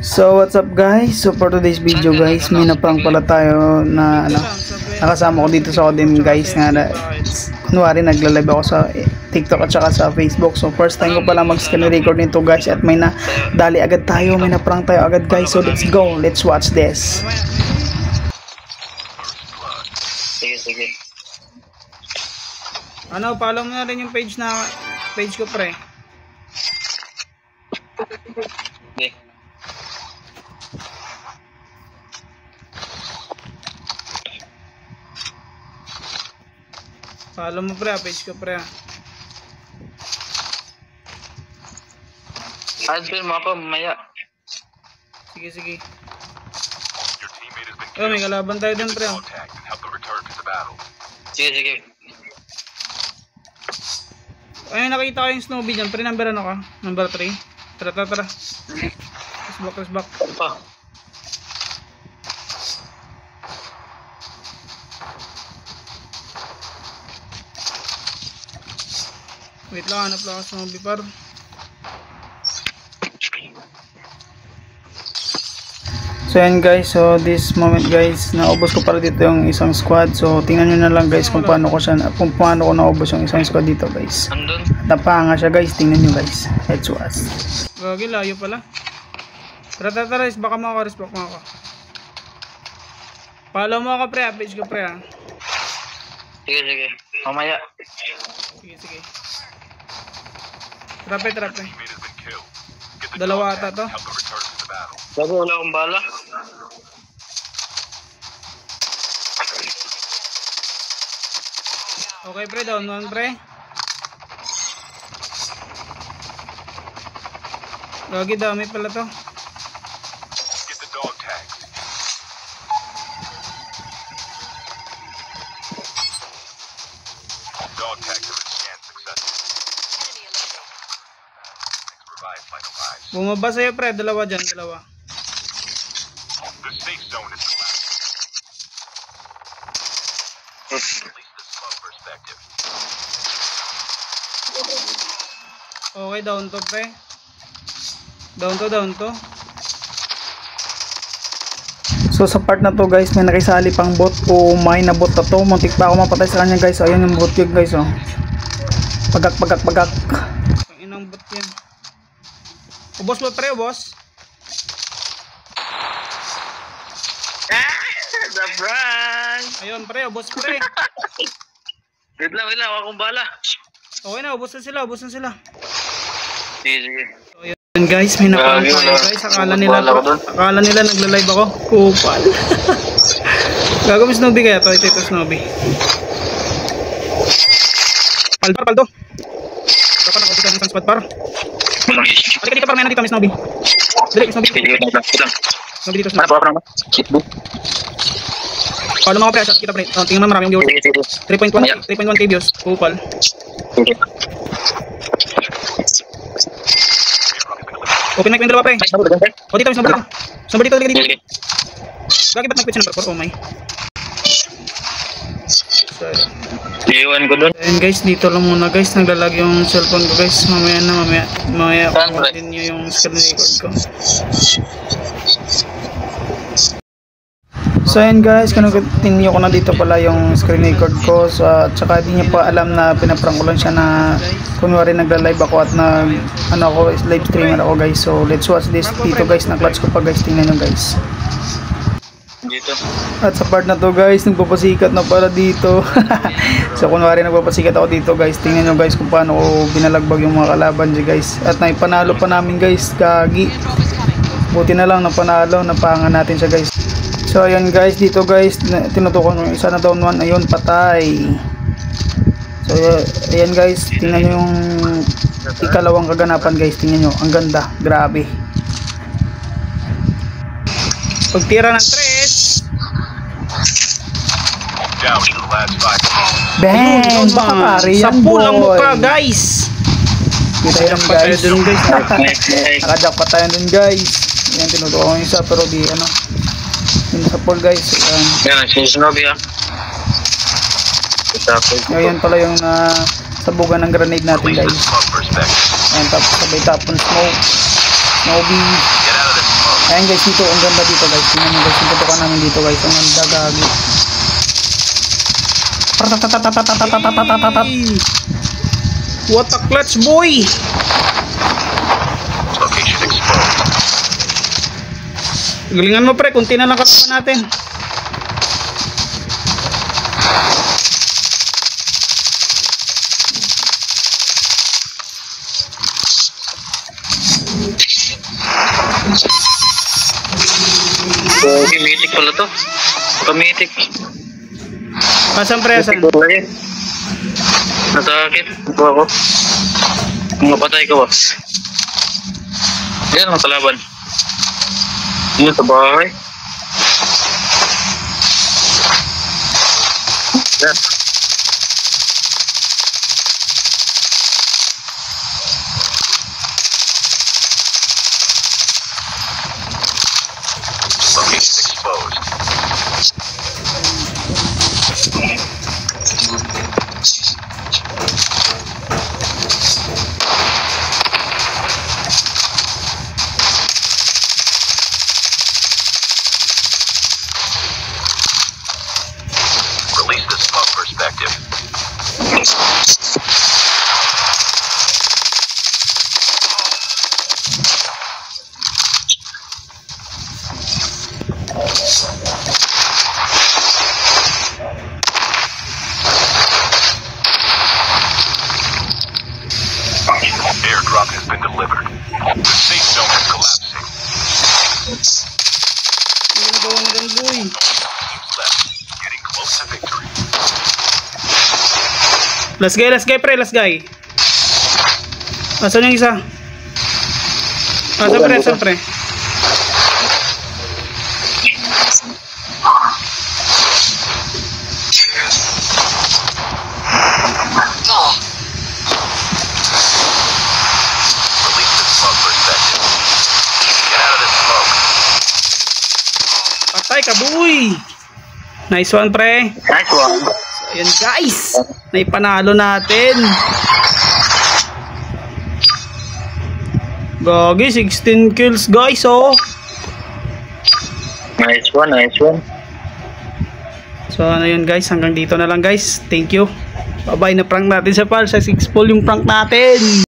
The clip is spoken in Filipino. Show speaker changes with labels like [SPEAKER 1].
[SPEAKER 1] So what's up guys? So for today's video guys, may naprank pala tayo na nakasama ko dito sa Odin guys nga na kunwari nagla-live ako sa TikTok at saka sa Facebook. So first time ko pala mag-screen record nito guys at may na dali agad tayo, may naprank tayo agad guys. So let's go, let's watch this.
[SPEAKER 2] Sige.
[SPEAKER 1] Ano, follow mo na rin yung page ko pre.
[SPEAKER 2] Okay.
[SPEAKER 1] Follow mo pre, page ko pre.
[SPEAKER 2] Admin mo ako mamaya.
[SPEAKER 1] Sige. Oh, may kalaban tayo dun pre.
[SPEAKER 2] Sige.
[SPEAKER 1] Ay, nakita ko yung Snowbee dyan. Pre, number ano ka? Number 3. Tara. Press back.
[SPEAKER 2] Pa.
[SPEAKER 1] Wait lang, hanap lang ako Snowbee par. So yan guys, so this moment guys, naubos ko pala dito yung isang squad. So tingnan nyo na lang guys kung paano ko naubos yung isang squad dito guys.
[SPEAKER 2] Andun.
[SPEAKER 1] Napanga siya guys, tingnan nyo guys. Let's watch. Gagi, layo pala. Tara, baka respect mo ako. Follow mo ako pre, page ko pre ha.
[SPEAKER 2] Sige. Mamaya.
[SPEAKER 1] Sige. Trape. Dalawa ata to.
[SPEAKER 2] Bago wala akong bala.
[SPEAKER 1] Okay pre, down one pre. Gagi, dami pala to.
[SPEAKER 3] Get the dog tag. Dog tag to scan successful. Revive vital lives.
[SPEAKER 1] Bumaba sa'yo pre, dalawa.
[SPEAKER 3] The safe zone is collapsed. Release the slow perspective.
[SPEAKER 1] Okay, down to pre. Down to. So sa part na to guys, may nakisali pang bot. Oh my, na bot na to. Muntik pa ako mapatay sa kanya guys. So, ayan yung bot yun guys. Oh. Pagak. Ang inang bot yan. Ubos mo pre, ubos.
[SPEAKER 2] The brand.
[SPEAKER 1] Ayun pre, ubos pre.
[SPEAKER 2] Wait lang, wala akong bala.
[SPEAKER 1] Okay na, ubos na sila.
[SPEAKER 2] Sige.
[SPEAKER 1] So yun guys, may napang tayo guys. Akala nila nagla-live ako. Kupal. Gagawin Snowbee kaya to. Ito Snowbee. Paldo. Baka nakapit ang isang spot par. Halika dito par, may nandito kami Snowbee. Dali, Snowbee. Snowbee dito. Follow mo ako pre, shot kita pre. Tingnan mo maraming viewers. 3.1k views. Kupal. Open mic yung dalawa pre. O dito, somebody dito. Gagi ba't nag-quit siya number 4? Oh my.
[SPEAKER 2] Iwan ko dun.
[SPEAKER 1] Ayun guys, dito lang muna guys. Naglalag yung cellphone ko guys. Mamaya continue yung screen record ko. So ayun guys, continue ko na dito pala yung screen record ko. So at saka di niya pa alam na pinaprank ko lang siya na kunwari nagla-live ako at live streamer ako guys. So let's watch this dito guys. Na-clutch ko pa guys, tingnan nyo guys.
[SPEAKER 2] Dito.
[SPEAKER 1] At sa part na to guys, nagpapasikat na pala dito. So kunwari nagpapasikat ako dito guys, tingnan nyo guys kung paano ko binalagbag yung mga kalaban dyan guys. At naipanalo pa namin guys, gagi. Buti na lang napanalo, napangan natin siya guys. So ayan guys, dito guys, tinutukan ko yung isa na down one, ayun, patay. So ayan guys, tingnan nyo yung ikalawang kaganapan guys, tingnan nyo, ang ganda, grabe. Pagtira ng 3.
[SPEAKER 3] Down to the last 5.
[SPEAKER 1] Bang! Baka pare yan boy.
[SPEAKER 4] Sampulang mukha guys.
[SPEAKER 1] Kita yan guys. Nakajakpat tayo dun guys. Yan, tinutukan ko yung isa pero di yun sa pool guys.
[SPEAKER 2] Yan, sinusnobi ah.
[SPEAKER 1] Ngayon pala yung sabugan ng grenade natin guys. Ayan, tapos sabay tapon smoke. Snowbee. Ayan guys, dito ang ganda dito guys. Tingnan nyo guys, yung putukan namin dito guys. Ang ganda gagi. What a clutch boy!
[SPEAKER 3] Location exposed.
[SPEAKER 1] Galingan mo pre, kunti na lang katapan natin.
[SPEAKER 2] Mythic pala to. Mythic.
[SPEAKER 1] Asan pre, asan?
[SPEAKER 2] Nasakit. Ito ako. Mapatay ko, boss. Yan ang kalaban. Yan sa bahay. Yan.
[SPEAKER 3] Location exposed. Release the smoke perspective. Airdrop has been delivered. The safe zone is collapsing.
[SPEAKER 1] Ano ba mo dyan boy?
[SPEAKER 3] Teams left. Getting close to victory.
[SPEAKER 1] Last guy pre, last guy. Asan yung isa? Asan pre?
[SPEAKER 3] Release the smoke perspective. Get out of this smoke.
[SPEAKER 1] Patay ka boy! Nice one pre.
[SPEAKER 2] Nice one.
[SPEAKER 1] Ayan guys, naipanalo natin. Gagi, 16 kills guys oh.
[SPEAKER 2] Nice one, nice one.
[SPEAKER 1] So ano yun guys, hanggang dito na lang guys. Thank you. Bye bye, na prank natin sa pal. Sa 6 yung prank natin.